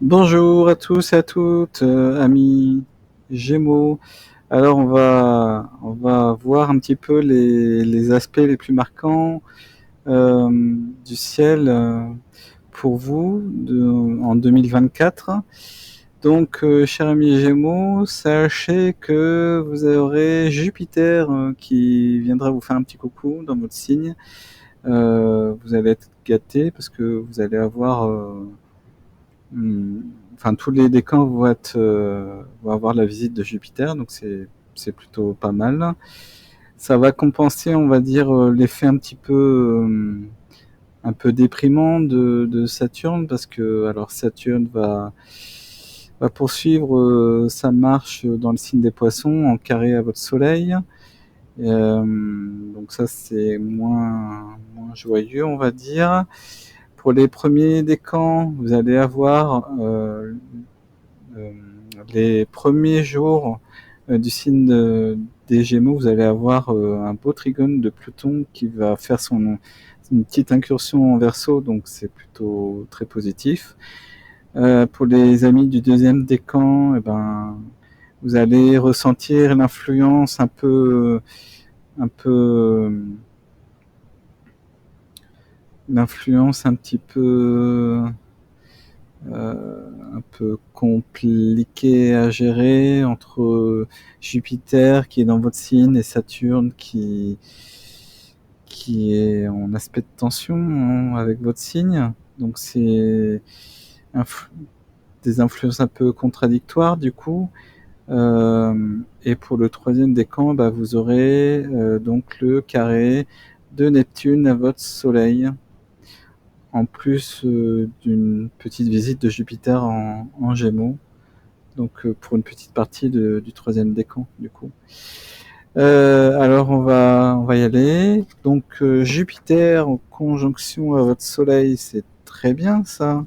Bonjour à tous et à toutes, amis Gémeaux. Alors on va voir un petit peu les aspects les plus marquants du ciel pour vous en 2024. Donc, chers amis Gémeaux, sachez que vous aurez Jupiter qui viendra vous faire un petit coucou dans votre signe. Vous allez être gâtés parce que vous allez avoir enfin, tous les décans vont avoir la visite de Jupiter, donc c'est plutôt pas mal. Ça va compenser, on va dire, l'effet un peu déprimant de Saturne, parce que alors Saturne va poursuivre sa marche dans le signe des Poissons en carré à votre Soleil. Donc ça c'est moins joyeux, on va dire. Pour les premiers décans, vous allez avoir les premiers jours du signe des Gémeaux, vous allez avoir un beau trigone de Pluton qui va faire une petite incursion en Verseau, donc c'est plutôt très positif. Pour les amis du deuxième décan, vous allez ressentir l'influence l'influence un peu compliqué à gérer entre Jupiter qui est dans votre signe et Saturne qui est en aspect de tension avec votre signe. Donc c'est des influences un peu contradictoires du coup. Et pour le troisième décan, vous aurez donc le carré de Neptune à votre Soleil, en plus d'une petite visite de Jupiter en Gémeaux, donc pour une petite partie du troisième décan du coup. Alors on va y aller. Donc Jupiter en conjonction à votre Soleil, c'est très bien ça,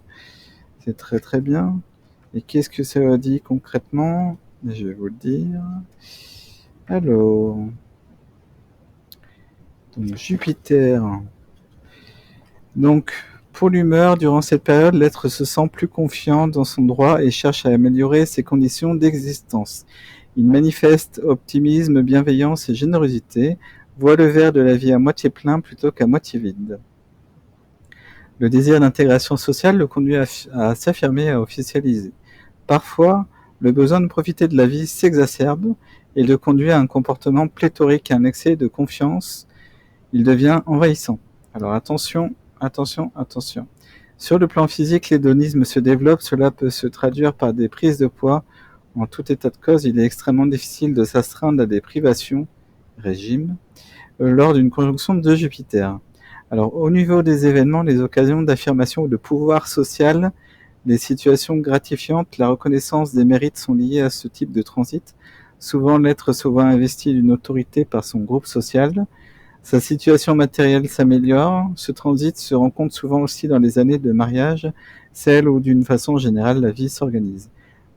c'est très très bien. Et qu'est-ce que ça dit concrètement? Je vais vous le dire. Alors, donc Jupiter. Donc, pour l'humeur, durant cette période, l'être se sent plus confiant dans son droit et cherche à améliorer ses conditions d'existence. Il manifeste optimisme, bienveillance et générosité, voit le verre de la vie à moitié plein plutôt qu'à moitié vide. Le désir d'intégration sociale le conduit à s'affirmer et à officialiser. Parfois, le besoin de profiter de la vie s'exacerbe et le conduit à un comportement pléthorique et un excès de confiance. Il devient envahissant. Alors attention, attention, attention. Sur le plan physique, l'hédonisme se développe, cela peut se traduire par des prises de poids. En tout état de cause, il est extrêmement difficile de s'astreindre à des privations, régime, lors d'une conjonction de Jupiter. Alors au niveau des événements, les occasions d'affirmation ou de pouvoir social, les situations gratifiantes, la reconnaissance des mérites sont liées à ce type de transit. Souvent, l'être se voit investi d'une autorité par son groupe social. Sa situation matérielle s'améliore. Ce transit se rencontre souvent aussi dans les années de mariage, celles où d'une façon générale la vie s'organise.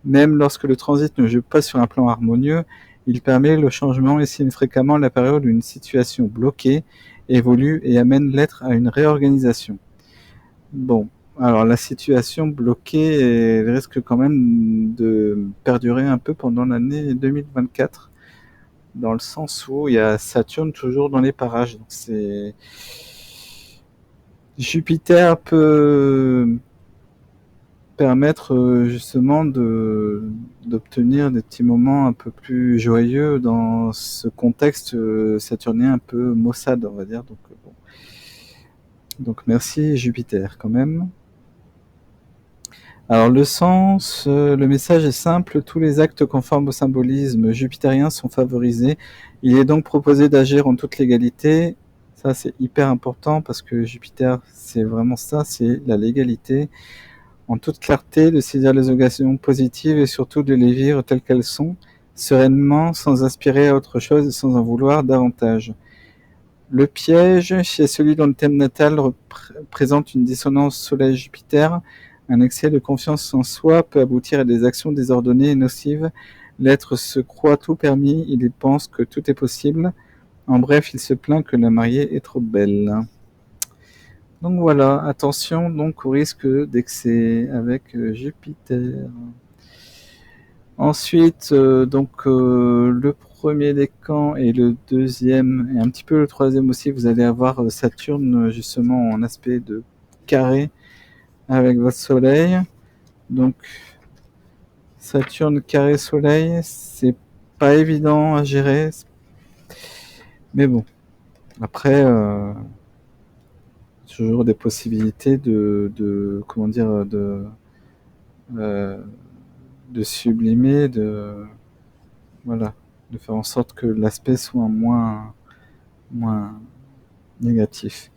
Même lorsque le transit ne joue pas sur un plan harmonieux, il permet le changement et signe fréquemment la période où une situation bloquée évolue et amène l'être à une réorganisation. Bon, alors la situation bloquée elle risque quand même de perdurer un peu pendant l'année 2024, dans le sens où il y a Saturne toujours dans les parages. Donc c'est Jupiter peut permettre justement d'obtenir des petits moments un peu plus joyeux dans ce contexte saturnien un peu maussade, on va dire. Donc, bon. Donc merci Jupiter quand même. Alors le sens, le message est simple, tous les actes conformes au symbolisme jupitérien sont favorisés. Il est donc proposé d'agir en toute légalité. Ça c'est hyper important parce que Jupiter c'est vraiment ça, c'est la légalité. En toute clarté, de saisir les occasions positives et surtout de les vivre telles qu'elles sont, sereinement, sans aspirer à autre chose et sans en vouloir davantage. Le piège, chez celui dont le thème natal présente une dissonance Soleil-Jupiter, un excès de confiance en soi peut aboutir à des actions désordonnées et nocives. L'être se croit tout permis, il pense que tout est possible. En bref, il se plaint que la mariée est trop belle. Donc voilà, attention donc au risque d'excès avec Jupiter. Ensuite, le premier décan et le deuxième, et un petit peu le troisième aussi, vous allez avoir Saturne justement en aspect de carré avec votre Soleil. Donc Saturne carré Soleil, c'est pas évident à gérer, mais bon, après, toujours des possibilités comment dire, euh, de sublimer, voilà, de faire en sorte que l'aspect soit moins négatif.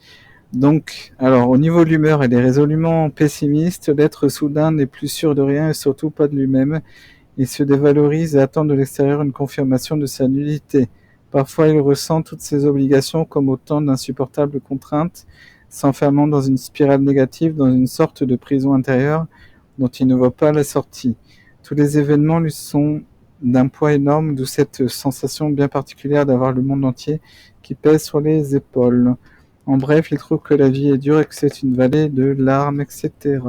Donc, alors, au niveau de l'humeur, elle est résolument pessimiste. L'être soudain n'est plus sûr de rien et surtout pas de lui-même. Il se dévalorise et attend de l'extérieur une confirmation de sa nullité. Parfois, il ressent toutes ses obligations comme autant d'insupportables contraintes, s'enfermant dans une spirale négative, dans une sorte de prison intérieure dont il ne voit pas la sortie. Tous les événements lui sont d'un poids énorme, d'où cette sensation bien particulière d'avoir le monde entier qui pèse sur les épaules. En bref, il trouve que la vie est dure et que c'est une vallée de larmes, etc.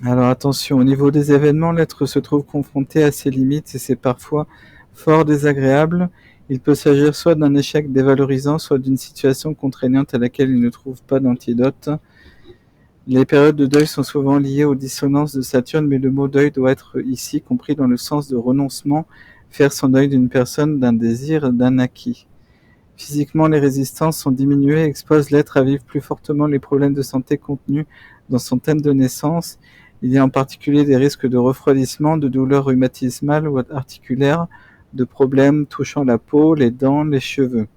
Alors attention, au niveau des événements, l'être se trouve confronté à ses limites et c'est parfois fort désagréable. Il peut s'agir soit d'un échec dévalorisant, soit d'une situation contraignante à laquelle il ne trouve pas d'antidote. Les périodes de deuil sont souvent liées aux dissonances de Saturne, mais le mot deuil doit être ici compris dans le sens de renoncement, faire son deuil d'une personne, d'un désir, d'un acquis. Physiquement, les résistances sont diminuées et exposent l'être à vivre plus fortement les problèmes de santé contenus dans son thème de naissance. Il y a en particulier des risques de refroidissement, de douleurs rhumatismales ou articulaires, de problèmes touchant la peau, les dents, les cheveux.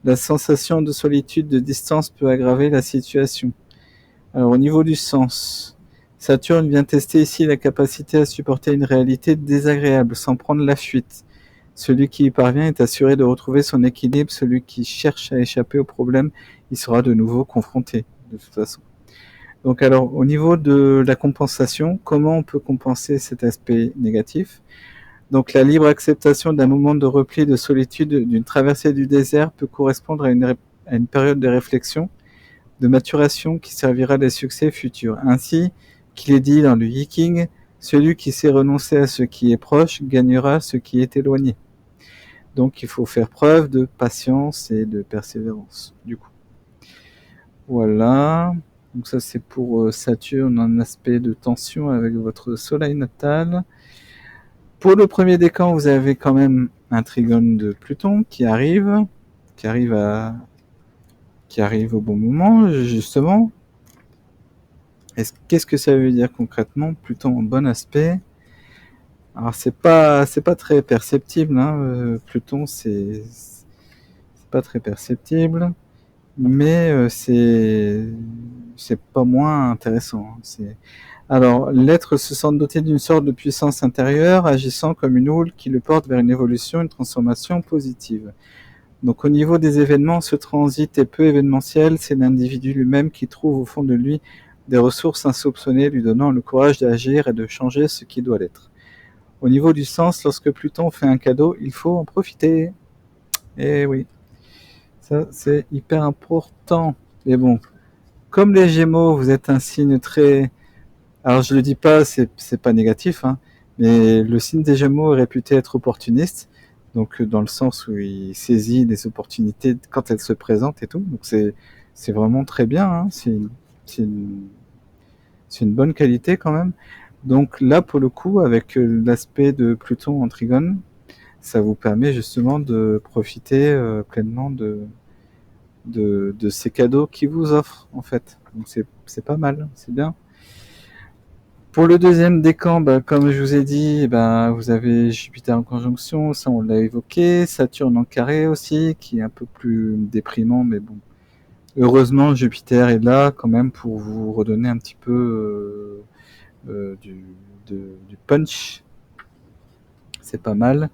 La sensation de solitude, de distance peut aggraver la situation. Alors, au niveau du sens, Saturne vient tester ici la capacité à supporter une réalité désagréable sans prendre la fuite. Celui qui y parvient est assuré de retrouver son équilibre. Celui qui cherche à échapper au problème, il sera de nouveau confronté, de toute façon. Donc alors, au niveau de la compensation, comment on peut compenser cet aspect négatif? Donc la libre acceptation d'un moment de repli, de solitude, d'une traversée du désert peut correspondre à une période de réflexion, de maturation qui servira des succès futurs. Ainsi qu'il est dit dans le Yiking, celui qui sait renoncer à ce qui est proche gagnera ce qui est éloigné. Donc il faut faire preuve de patience et de persévérance, du coup. Voilà. Donc ça c'est pour Saturne, un aspect de tension avec votre soleil natal. Pour le premier décan, vous avez quand même un trigone de Pluton qui arrive au bon moment, justement. Qu'est-ce que ça veut dire concrètement? Pluton en bon aspect. Alors c'est pas très perceptible, hein. Pluton c'est pas très perceptible, mais c'est pas moins intéressant. Alors l'être se sent doté d'une sorte de puissance intérieure, agissant comme une houle qui le porte vers une évolution, une transformation positive. Donc au niveau des événements, ce transit est peu événementiel, c'est l'individu lui-même qui trouve au fond de lui des ressources insoupçonnées, lui donnant le courage d'agir et de changer ce qui doit l'être. Au niveau du sens, lorsque Pluton fait un cadeau, il faut en profiter. Eh oui, ça c'est hyper important. Mais bon, comme les Gémeaux, vous êtes un signe très... Alors je le dis pas, c'est pas négatif, hein, mais le signe des Gémeaux est réputé être opportuniste, donc dans le sens où il saisit les opportunités quand elles se présentent et tout. Donc c'est vraiment très bien, hein, c'est une, une bonne qualité quand même. Donc là, pour le coup, avec l'aspect de Pluton en Trigone, ça vous permet justement de profiter pleinement de ces cadeaux qu'ils vous offrent, en fait. Donc c'est pas mal, c'est bien. Pour le deuxième décan, comme je vous ai dit, vous avez Jupiter en conjonction, ça on l'a évoqué, Saturne en carré aussi, qui est un peu plus déprimant, mais bon. Heureusement, Jupiter est là quand même pour vous redonner un petit peu du punch. C'est pas mal.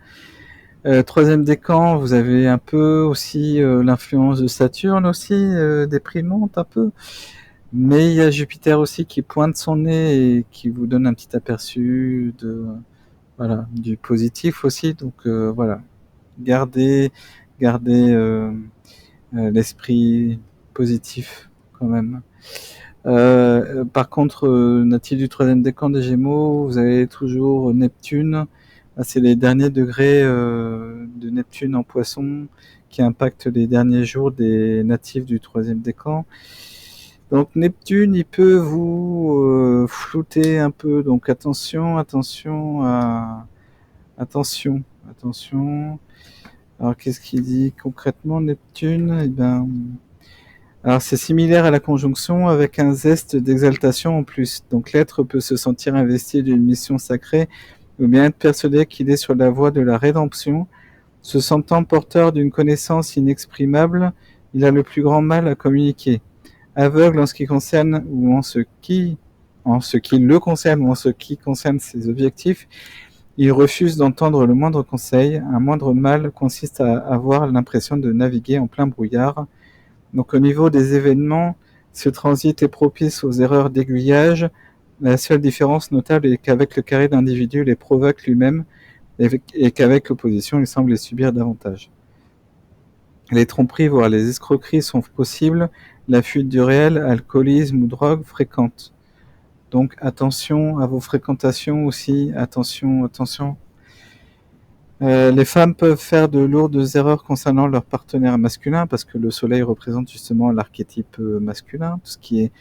Troisième décan, vous avez un peu aussi l'influence de Saturne aussi, déprimante un peu. Mais il y a Jupiter aussi qui pointe son nez et qui vous donne un petit aperçu du positif aussi. Donc voilà, gardez l'esprit positif quand même. Par contre, natif du 3e décan des Gémeaux, vous avez toujours Neptune. C'est les derniers degrés de Neptune en Poisson qui impactent les derniers jours des natifs du 3e décan. Donc Neptune, il peut vous flouter un peu. Donc attention. Alors qu'est-ce qu'il dit concrètement Neptune? Eh ben, alors c'est similaire à la conjonction avec un zeste d'exaltation en plus. Donc l'être peut se sentir investi d'une mission sacrée ou bien être persuadé qu'il est sur la voie de la rédemption. Se sentant porteur d'une connaissance inexprimable, il a le plus grand mal à communiquer. Aveugle en ce qui concerne ou en ce qui le concerne ou en ce qui concerne ses objectifs, il refuse d'entendre le moindre conseil. Un moindre mal consiste à avoir l'impression de naviguer en plein brouillard. Donc au niveau des événements, ce transit est propice aux erreurs d'aiguillage. La seule différence notable est qu'avec le carré d'individu, les provoque lui-même et qu'avec l'opposition, il semble les subir davantage. Les tromperies, voire les escroqueries sont possibles. La fuite du réel, alcoolisme ou drogue fréquente. Donc attention à vos fréquentations aussi, attention. Les femmes peuvent faire de lourdes erreurs concernant leur partenaire masculin parce que le soleil représente justement l'archétype masculin, tout ce qui est,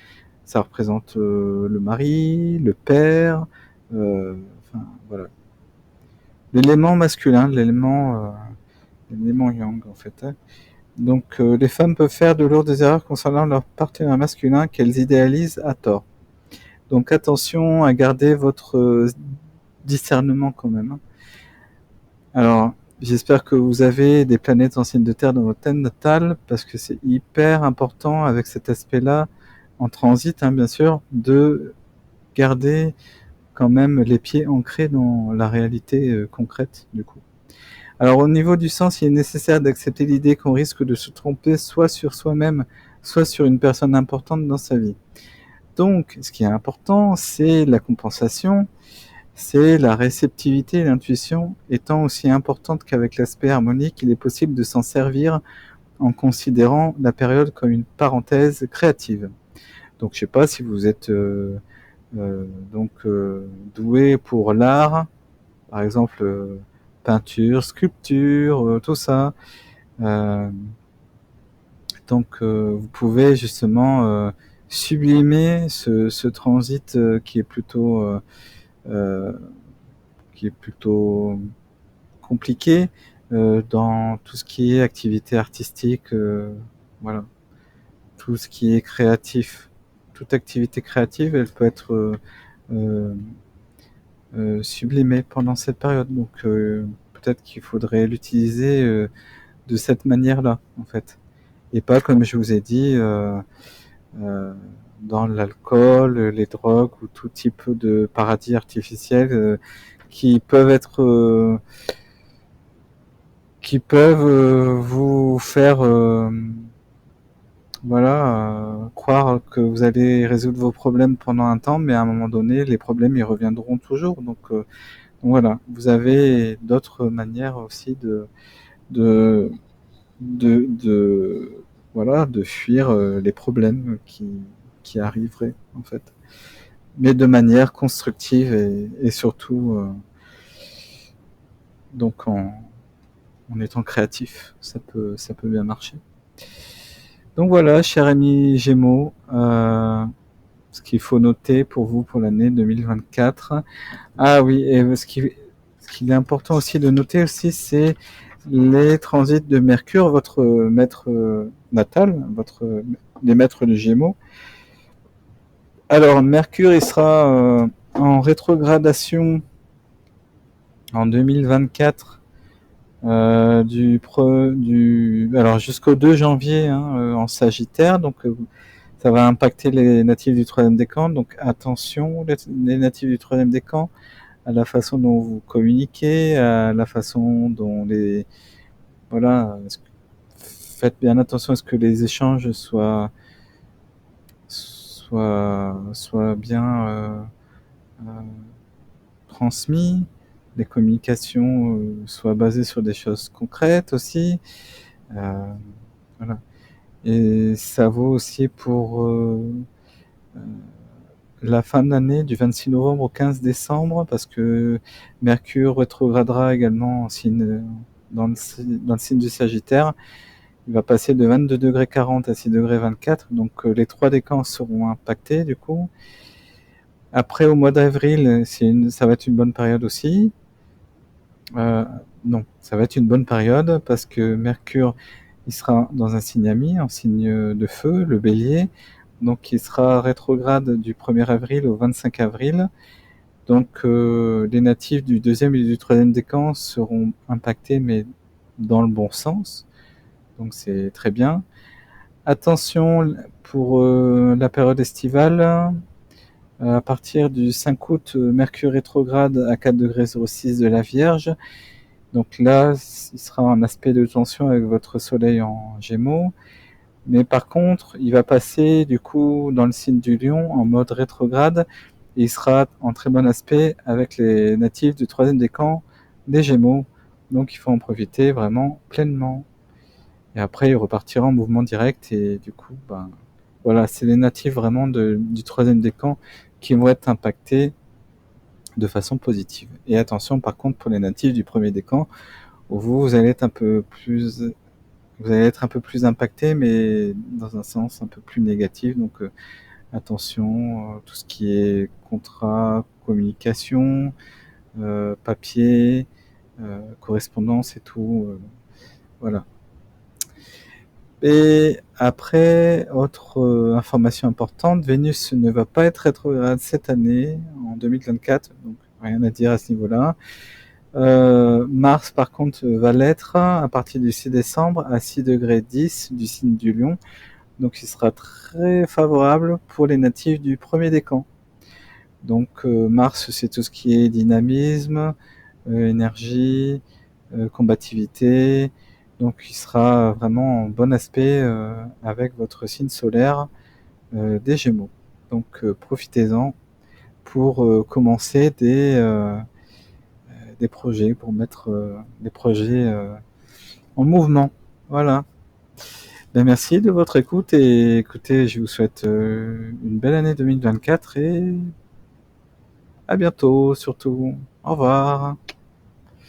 ça représente le mari, le père, enfin voilà. L'élément masculin, l'élément yang en fait. Donc les femmes peuvent faire de lourdes erreurs concernant leur partenaire masculin qu'elles idéalisent à tort. Donc attention à garder votre discernement quand même. Alors, j'espère que vous avez des planètes en signe de terre dans votre thème natal, parce que c'est hyper important avec cet aspect-là, en transit, bien sûr, de garder quand même les pieds ancrés dans la réalité concrète, du coup. Alors, au niveau du sens, il est nécessaire d'accepter l'idée qu'on risque de se tromper soit sur soi-même, soit sur une personne importante dans sa vie. Donc, ce qui est important, c'est la compensation, c'est la réceptivité et l'intuition étant aussi importante qu'avec l'aspect harmonique, il est possible de s'en servir en considérant la période comme une parenthèse créative. Donc je ne sais pas si vous êtes doué pour l'art, par exemple peinture, sculpture, tout ça. Donc vous pouvez justement sublimer ce transit qui est plutôt compliqué dans tout ce qui est activité artistique, voilà, tout ce qui est créatif. Toute activité créative, elle peut être sublimée pendant cette période. Donc peut-être qu'il faudrait l'utiliser de cette manière-là, en fait. Et pas, comme je vous ai dit, dans l'alcool, les drogues ou tout type de paradis artificiels qui peuvent vous faire croire que vous allez résoudre vos problèmes pendant un temps, mais à un moment donné, les problèmes ils reviendront toujours. Donc voilà, vous avez d'autres manières aussi de fuir les problèmes qui arriveraient en fait, mais de manière constructive et surtout donc en étant créatif, ça peut bien marcher. Donc voilà, cher ami Gémeaux, ce qu'il faut noter pour vous pour l'année 2024. Ah oui, et ce qu'il est important aussi de noter aussi, c'est les transits de Mercure, votre maître natal, les maîtres du Gémeaux. Alors Mercure, il sera en rétrogradation en 2024 alors jusqu'au 2 janvier en Sagittaire, donc ça va impacter les natifs du 3e décan, donc attention les natifs du 3e décan à la façon dont vous communiquez, à la façon dont faites bien attention à ce que les échanges soient bien transmis, les communications soient basées sur des choses concrètes aussi. Voilà. Et ça vaut aussi pour la fin de l'année, du 26 novembre au 15 décembre, parce que Mercure rétrogradera également dans le signe du Sagittaire. Il va passer de 22,40 à 6,24 donc les 3 décans seront impactés du coup. Après, au mois d'avril, ça va être une bonne période aussi. Non, ça va être une bonne période parce que Mercure, il sera dans un signe ami, en signe de feu, le Bélier. Donc, il sera rétrograde du 1er avril au 25 avril. Donc, les natifs du 2e et du 3e décan seront impactés, mais dans le bon sens. Donc, c'est très bien. Attention pour la période estivale. À partir du 5 août, Mercure rétrograde à 4,06 de la Vierge. Donc là, il sera un aspect de tension avec votre Soleil en Gémeaux. Mais par contre, il va passer du coup dans le signe du Lion en mode rétrograde. Et il sera en très bon aspect avec les natifs du 3e décan des Gémeaux. Donc il faut en profiter vraiment pleinement. Et après, il repartira en mouvement direct. Et du coup, voilà, c'est les natifs vraiment du 3e décan qui vont être impactés de façon positive. Et attention par contre pour les natifs du 1er décan, où vous allez être un peu plus impacté, mais dans un sens un peu plus négatif. Donc attention, tout ce qui est contrat, communication, papier, correspondance et tout. Voilà. Et après, autre information importante, Vénus ne va pas être rétrograde cette année, en 2024, donc rien à dire à ce niveau-là. Mars, par contre, va l'être à partir du 6 décembre à 6,10 du signe du Lion. Donc, il sera très favorable pour les natifs du 1er décan. Donc, Mars, c'est tout ce qui est dynamisme, énergie, combativité. Donc, il sera vraiment en bon aspect avec votre signe solaire des Gémeaux. Donc, profitez-en pour commencer des projets, pour mettre des projets en mouvement. Voilà. Ben, merci de votre écoute et écoutez, je vous souhaite une belle année 2024 et à bientôt surtout. Au revoir.